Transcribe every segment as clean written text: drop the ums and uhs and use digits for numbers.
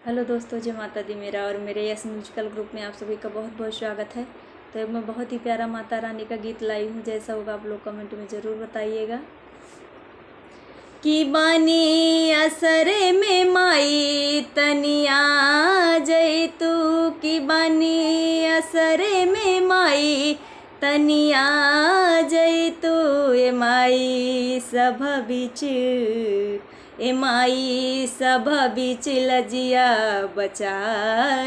Hello दोस्तों, जय माता दी। मेरा और मेरे यस म्यूजिकल ग्रुप में आप सभी का बहुत बहुत स्वागत है। तो मैं बहुत ही प्यारा माता रानी का गीत लाई हूँ। जैसा होगा आप लोग कमेंट में ज़रूर बताइएगा। कि बानी असरे में माई तनिया जय तू, कि बानी असरे में माई तनिया जय तू, ए माई सभ बीच ए माई सभ बीच लजिया बचा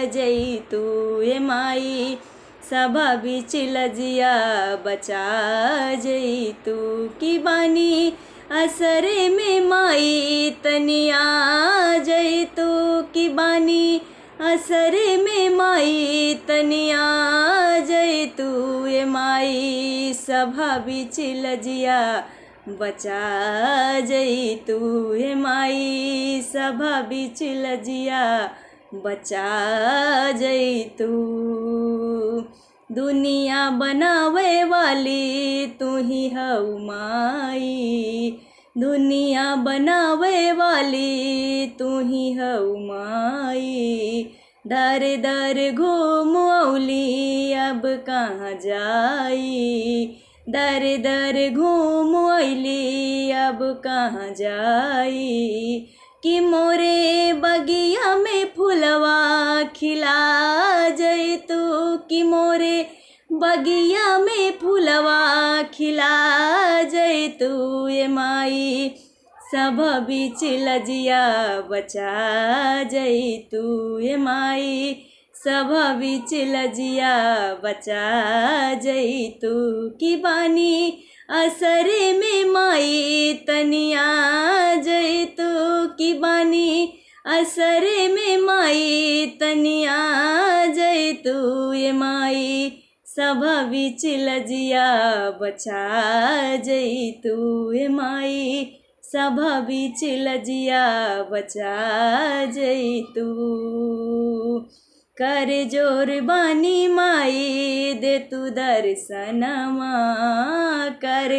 जई तू, ए माई सभ बीच लजिया बचा जई तू। की बानी असरे में माई तनिया जई तू, की बानी असरे में माई तनिया जई तू, ए माई सभ बीच लजिया बचा जई तू, हे माई सभ बीच लजिया बचा जई तू। दुनिया बनावे वाली तू ही हऊ माई, दुनिया बनावे वाली तू ही हऊ माई। दर दर घूमौली अब कहाँ जाई, दर दर घूम अइली अब कहाँ जाई। कि मोरे बगिया में फुलवा खिला जई तू, कि मोरे बगिया में फुलवा खिला जई तू, ए माई सभ बीच लजिया बचा जई तू, ए माई सभ बीच लजिया बचा जई तू। की बानी असरे में माई तनिया जई तू, की बानी असरे में माई तनिया जई तू, ए माई सभ बीच लजिया बचा जई तू, ए माई सभ बीच लजिया बचा जई तू। कर जोर बानी माई दे तू दर्शनमा, कर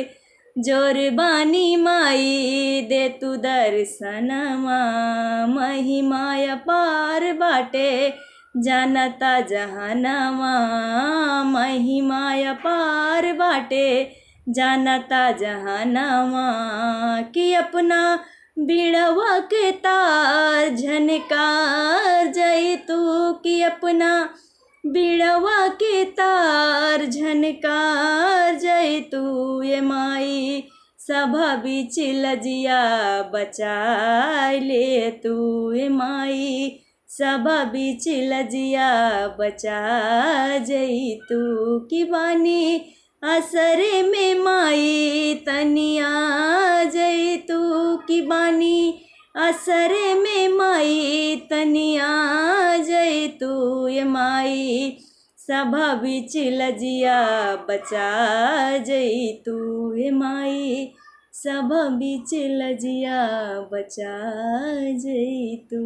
जोर बानी माई दे तू दर्शनमा। महिमा अपार बाटे जानता जहानमा, महिमा अपार बाटे जानता जहानमा। कि अपना बीड़वा के तार झनकार जई तू, कि अपना बीड़वा के तार झनकार जई तू, ए माई सभ बीच लजिया बचा ले तू, ए माई सभ बीच लजिया बचा जई तू। की बानी असरे में माई तनिया जई तू, की बानी असरे में माई तनिया जई तू, ए माई सभ बीच लजिया बचा जई तू, ए माई सभ बीच लजिया बचा जई तू।